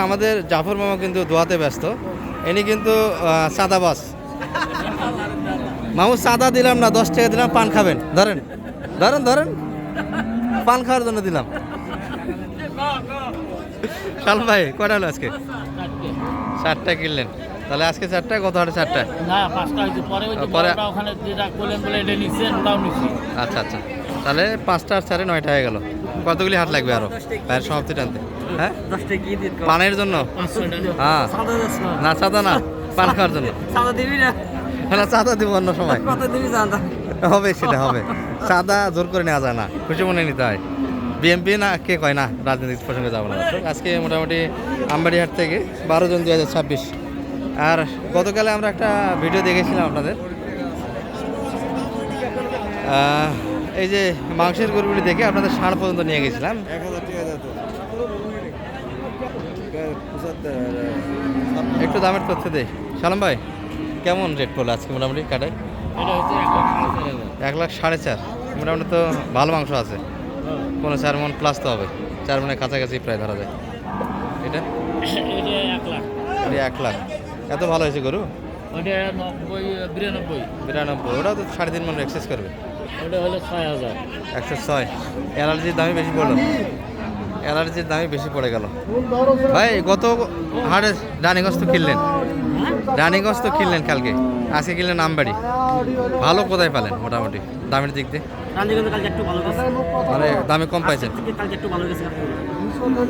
আমাদের জাফর মামা কিন্তু দোয়াতে ব্যস্ত। ইনি কিন্তু চাঁদাবাজ। মামু চাঁদা দিলাম না, 10 টাকা দিলাম, পান খাবেন, ধরেন ধরেন ধরেন, পান খাওয়ার জন্য দিলাম। শাল ভাই কয়টা হলো আজকে? 4টা কিনলেন, তাহলে আজকে 4টা, গত হাটে 4টা না 5টা হইছে, পরে ওই যে পরে বড়টা ওখানে যেটা কোলেন বলে এটা নিছেন ওটাও নিছি। আচ্ছা আচ্ছা, তাহলে 5টা আর 4-এ 9টা হয়ে গেল। কতগুলি হাট লাগবে আরো ভাইয়ের সমাপ্তি টানতে? হ্যাঁ, 10টা কি দিত পানের জন্য? 500 টাকা। হ্যাঁ, সাদা দাস না চাঁদা না, পান খাওয়ার জন্য। সাদা দিবি না? না চাঁদা দিব অন্য সময়, কত দিবি সাদা? হবে সেটা হবে। চাঁদা জোর করে নেওয়া যায় না, খুশি মনে নিতে হয়। বিএমপি না কে কয় না, রাজনৈতিক প্রসঙ্গে যাবো না। আজকে মোটামুটি আমবাড়িহাট থেকে 12 জুন 2026। আর গতকালে আমরা একটা ভিডিও দেখেছিলাম আপনাদের, এই যে মাংসের গরুগুলি দেখে আপনাদের ষাঁড় পর্যন্ত নিয়ে গেছিলাম। একটু দামের তথ্য দেয় সালাম ভাই, কেমন রেট পড়লো আজকে মোটামুটি কাটায়? এটা হচ্ছে 1,04,500। মোটামুটি তো ভালো মাংস আছে, কোনো 4 মণ প্লাস তো হবে, 4 মণের কাছাকাছি প্রায় ধরা যায়। এটা 1 লাখ। এটা 1 লাখ। এত ভালো হয়েছে গরু? ওটা 92। 92, ওটাও তো 3.5 মণ এক্সেস করবে। ওটা হলো 6000। 106। অ্যালার্জির দামই বেশি পড়লো, অ্যালার্জির দামই বেশি পড়ে গেল ভাই। গত হাটে রানীগঞ্জ তো কিনলেন, রানীগঞ্জ তো কিনলেন কালকে, আজকে কিনলেন আমবাড়ি। ভালো কোথায় পেলেন মোটামুটি দামের দিক দিয়ে? রানীগঞ্জে কালকে একটু ভালো গেছে, মানে দামে কম পাইছেন? কালকে একটু ভালো গেছে,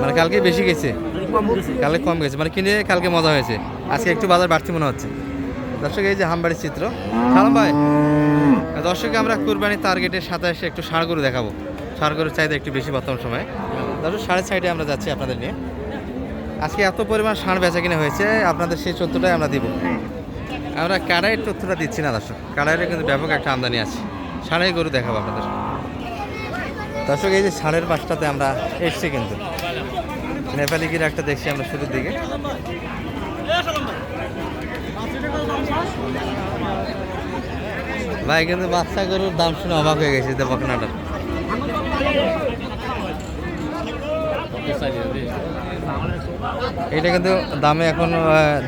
মানে কালকে বেশি গেছে, কম গেছে। কালকে কম গেছে, মানে কিনে কালকে মজা হয়েছে, আজকে একটু বাজার বাড়তি মনে হচ্ছে। দর্শক এই যে আমবাড়ির চিত্র। সালাম ভাই, দর্শককে আমরা কুরবানির টার্গেটের সাথে এসে একটু ষাঁড় গরু দেখাবো। ষাঁড় গরুর চাহিদা একটু বেশি বর্তমান সময়ে। দর্শক 6:30 আমরা যাচ্ছি আপনাদের নিয়ে। আজকে এত পরিমাণ ষাঁড় বেচা কিনে হয়েছে, আপনাদের সেই তথ্যটাই আমরা দিব। আমরা কাড়াইয়ের তথ্যটা দিচ্ছি না দর্শক, কাড়াইয়ের কিন্তু ব্যাপক একটা আমদানি আছে। ষাঁড়ের গরু দেখাবো আপনাদের। দর্শক এই যে ষাঁড়ের পাশটাতে আমরা এসছি, কিন্তু নেপালি গির একটা দেখছি আমরা শুরুর দিকে। ভাই কিন্তু বাচ্চা গরুর দাম শুনে অবাক হয়ে গেছে, বকনাটার। এটা কিন্তু দামে এখন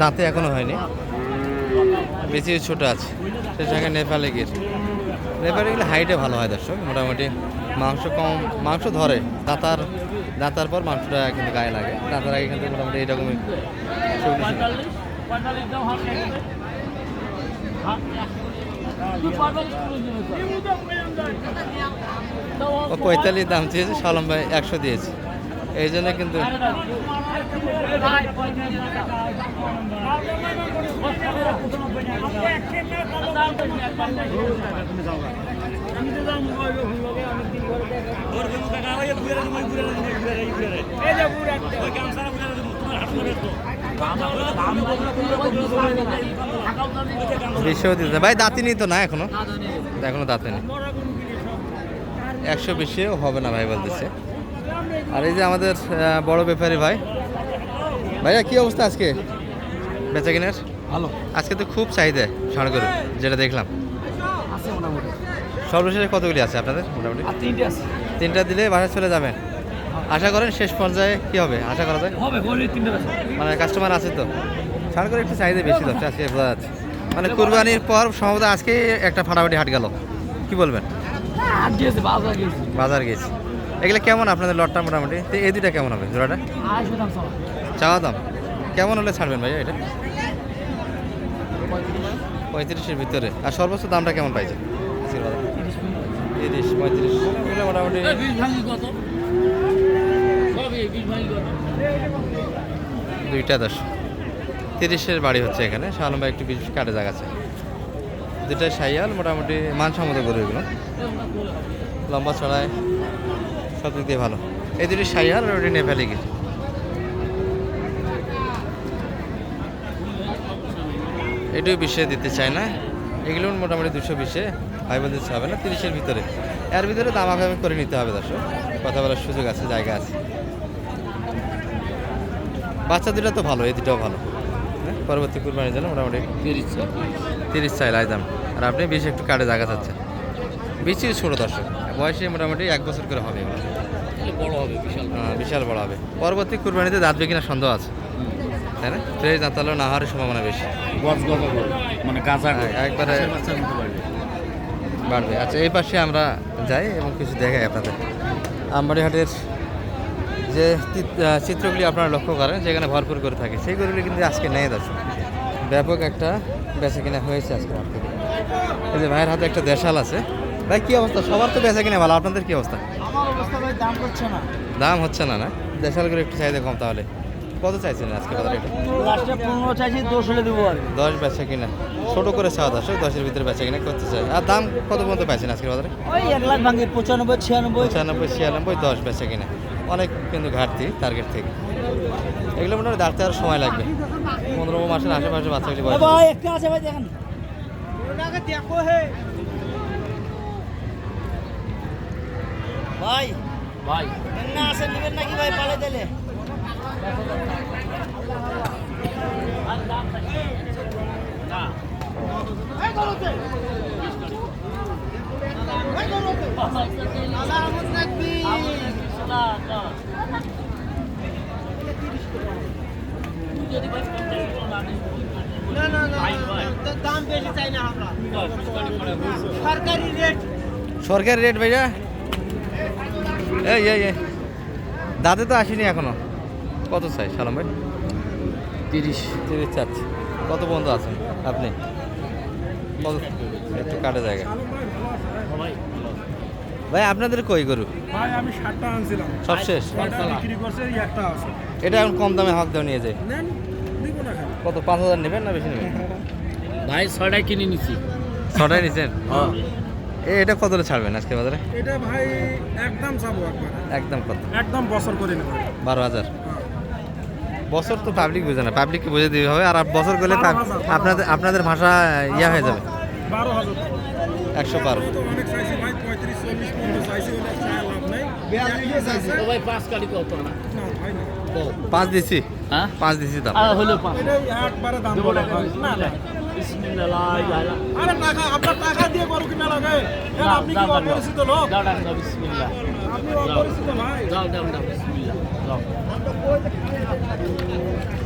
দাঁতে এখনো হয়নি, বেশি ছোট আছে। সে সঙ্গে নেপালি গির, নেপালি গির হাইটে ভালো হয় দর্শক, মোটামুটি মাংস কম, মাংস ধরে। দাঁতার পর মাংসটা কিন্তু গায়ে লাগে, দাঁতার আগে কিন্তু মোটামুটি এইরকমই। 45 দাম চেয়েছে, সালাম ভাই 100 দিয়েছে, এই জন্য কিন্তু। বেশিও দিতে ভাই, দাঁতিনি তো না এখনো, এখনো দাঁতিনি। 100 বেশিও হবে না ভাই বলতেছে। আর এই যে আমাদের বড় ব্যাপারী ভাই, ভাইয়া কি অবস্থা আজকে বেচা কিনার? ভালো আজকে তো খুব চাহিদা ষাঁড় গরু, যেটা দেখলাম। আছে মোটামুটি। সর্বশেষে কতগুলি আছে আপনাদের মোটামুটি? 3টে আছে। 3টা দিলে বাসায় চলে যাবেন। আশা করেন শেষ পর্যায়ে কি হবে আশা করা যায়? হবে, বলি 3টে আছে। মানে কাস্টমার আছে তো, ষাঁড় গরু একটু চাহিদা বেশি তো আজকে বোঝা যাচ্ছে। মানে কুরবানির পর সম্ভবত আজকে একটা ফাটাফাটি হাট গেল, কি বলবেন? হাট গিয়েছে, বাজার গিয়েছে। বাজার গেছি। এগুলো কেমন আপনাদের লটটা মোটামুটি? তো এই দুইটা কেমন হবে জোড়াটা? 250 দাম চাওয়া। চাওয়া দাম কেমন হলে ছাড়বেন ভাইয়া এটা? 35-এর ভিতরে। আর সর্বোচ্চ দামটা কেমন পাইছে? 30-35 এগুলো মোটামুটি। দুইটা 10, 30-এর বাড়ি হচ্ছে এখানে। শালম ভাই একটু বিশ কাটে জায়গাছে। দুইটা সাইয়াল, মোটামুটি মানসম্মত গরু এগুলো, লম্বা ছড়ায়, সব দিক দিয়ে ভালো। এই দুটি সাইয়াল আর ওটি নেপালি গির। এটিও 20-এ দিতে চায় না, এগুলো মোটামুটি 220-এ ভাই বলতে হবে না, 30-এর ভিতরে। এর ভিতরে দামাদামি করে নিতে হবে দর্শক, কথা বলার সুযোগ আছে, জায়গা আছে। বাচ্চা দুটা তো ভালো, এই দুটাও ভালো। হ্যাঁ, পরবর্তী কুরবানির জন্য মোটামুটি 30 চাই দাম। আর আপনি 20 একটু কাটে জায়গা চাচ্ছেন। বেশি ছোটো দর্শক, বয়সে মোটামুটি 1 বছর করে হবে, বড় হবে, বিশাল বড় হবে। পরবর্তী কুরবানিতে দাঁতবে কিনা সন্দেহ আছে। তাই না? ফ্রেশ দাঁত হলেও না হওয়ার সম্ভাবনা বেশি। গজ গজ করে মানে গাঁজা করে একবারে বাচ্চা নিতে পারবে। বাড়বে। আচ্ছা, এই পাশে আমরা যাই এবং কিছু দেখাই আপনাদের। আমবাড়ি হাটের যে চিত্রগুলি আপনারা লক্ষ্য করেন যেখানে ভরপুর করে থাকে, সেই গরুগুলি কিন্তু আজকে নেই দর্শক। ব্যাপক একটা বেচা কিনা হয়েছে আজকে মার্কেটে। এই যে ভাইয়ের হাতে একটা দেশাল আছে। ভাই কি অবস্থা? সবার তো বেচা কিনা ভালো, আপনাদের কি অবস্থা? আমার অবস্থা ভাই দাম করছে না। দাম হচ্ছে না? না, দেশাল করে একটু চাহিদা কম। তাহলে কত চাইছেন আজকে বাজারে এটা? লাস্টে 15 চাইছি, 10 হলে দেবো আর 10 বেচা কিনা, ছোট করে চাওয়া দর্শক, 10-এর ভিতরে বেচা কিনা করতে চাই। আর দাম কত পর্যন্ত পাইছেন আজকের বাজারে? ওই 1 লাখ ভাঙে 95 96 95 96 10 বেচা কিনা, অনেক কিন্তু ঘাটতি টার্গেট থেকে। এগুলো মোটামুটি দাঁড়তে আরও সময় লাগবে। 15 মাসের আশেপাশে বাচ্চাগুলি বয়স। ভাই একটা আছে ভাই দেখেন। ভাই ভাই না আসে নেবেন নাকি ভাই পালে দিলে? দাম বেশি চাই না আমরা, সরকারি রেট। সরকারি রেট ভাইয়া? এই এই এই দাঁতে তো আসেনি এখনো। কত চাই সালাম ভাই? 30 চাচ্ছি। কত পর্যন্ত আছেন আপনি? কত? একটু কাটে জায়গা। ভাই আপনাদের কই গরু? ভাই আমি 60টা আনছিলাম, সব শেষ? এটা বিক্রি করছে, এই একটা আছে। এটা এখন কম দামে হক দেওয়া নিয়ে যায়। নেন, দিব না কেন? কত? 5000 নেবেন না বেশি নেবেন? ভাই 6টায় কিনে নিছি। 6টায় নিছেন? হ্যাঁ এটা কত ছাড়বেন আজকে বাজারে? এটা ভাই একদম চাবো একবার, একদম কত? একদম বছর করে নেব। 12,000। বছর তো পাবলিক বুঝে না, পাবলিককে বুঝে দিতে হবে। আর বছর করলে আপনাদের আপনাদের ভাষা ইয়া হয়ে যাবে। 12,000 112। তো অনেক চাইছি ভাই, 35 40 পর্যন্ত চাইছি, ওটা চাই লাভ নাই। তো ভাই 5 কালি কত না? না ভাই না, 5 দিছি, হ্যাঁ 5 দিছি দাম। আর হলো 5 এটাই একবারে দাম বলে ভাই। না না, বিসমিল্লাহ লা ইলাহা আরে টাকা, আপনার টাকা দিয়ে গরু কিনা লাগে? কেন আপনি কি অপরিচিত লোক? দাও দাও বিসমিল্লাহ আপনি অপরিচিত ভাই। দাও দাও দাও বিসমিল্লাহ দাও।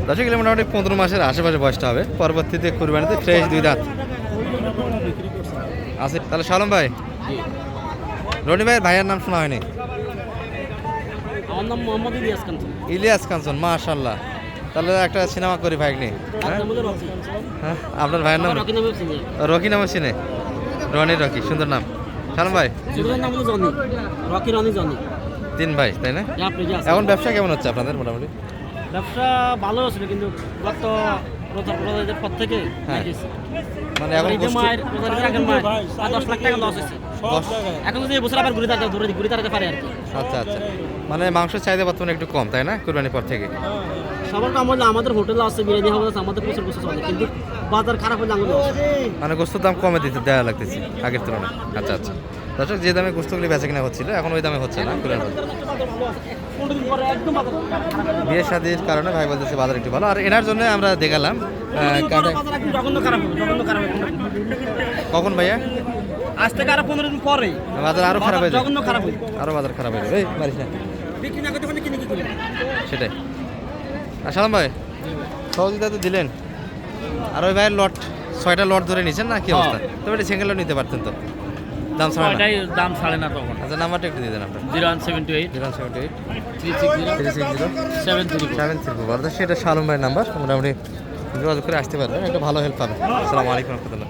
10 কিলো মোটামুটি 15 মাসের আশেপাশে বয়সটা হবে। পরবর্তীতে কুরবানিতে ফ্রেশ 2 দাঁত আছে। তাহলে সালম ভাই, রনি ভাইয়ের ভাইয়ের নাম শোনা হয়নি? আমার নাম মোহাম্মদ ইলিয়াস খান। ইলিয়াস কাঞ্চন, মাশাআল্লাহ। তাহলে একটা সিনেমা করি ভাই নি। হ্যাঁ? হ্যাঁ, আপনার ভাইয়ের নাম রকি নামে চিনি। রকি নামে চিনে? রকি, সুন্দর নাম। সালম ভাই, জীবনের নাম হলো জনি। Rocky Roni Johnny. 3 ভাই তাই না? আপনি যে আছেন। এখন ব্যবসা কেমন হচ্ছে আপনাদের মোটামুটি? ব্যবসা ভালো ছিল কিন্তু গত রোজার পর থেকে হ্যাঁ। গেছে। মানে এখন ঈদে মায়ের রোজার আগের মায়ের 10 লাখ টাকা লস হয়েছে। এখন যদি এবছর আবার ঘুরে দাঁড়াতে পারে আর কি। আচ্ছা আচ্ছা, মানে মাংসের চাহিদা বর্তমানে একটু কম তাই না কুরবানির পর থেকে? সবার কাম হলে আমাদের হোটেলে আছে, বিরিয়ানি হাউস আছে, আমাদের প্রচুর প্রচুর চলে, কিন্তু বাজার খারাপ হলে আমাদের loss। মানে গোস্তের দাম কমে দিতে দেওয়া লাগতেছে আগের তুলনায়। আচ্ছা আচ্ছা, দর্শক যে দামে গোস্তগুলি বেচা কিনা হচ্ছিল এখন ওই দামে হচ্ছে না কুরবানির পর। 15 দিন পরে একদম বাজার খারাপ। বিয়ের শাদীর কারণে ভাই বলতেছে বাজার একটু ভালো। আর এনার জন্য আমরা দেখালাম কাটা। বাজার একদম জঘন্য খারাপ হবে, জঘন্য খারাপ হবে। কখন ভাইয়া? আজ থেকে আরো 15 দিন পরে বাজার আরো খারাপ হয়ে যাবে, জঘন্য খারাপ হবে। আরো বাজার খারাপ হয়ে যাবে। এই মারিস না, বিক্রি না করতে পারলে কিনে কি করবে? সেটাই। আসসালাম ভাই, সহযোগিতা তো দিলেন। আর ওই ভাইয়ের লট 6টা লট ধরে নিছেন না কি অবস্থা? তবে এটা সিঙ্গেলও নিতে পারতেন তো, দাম ছাড়া না। ওইটাই দাম ছাড়ে না তখন। আচ্ছা, নাম্বারটা একটু দিয়ে দেন আপনার। 0178 078 360 360 734। 734। সেটা শালম ভাইয়ের নাম্বার। মোটামুটি যোগাযোগ করে আসতে পারবেন, একটা ভালো হেল্প পাবেন। আসসালামু আলাইকুম রহমতুল্লাহ।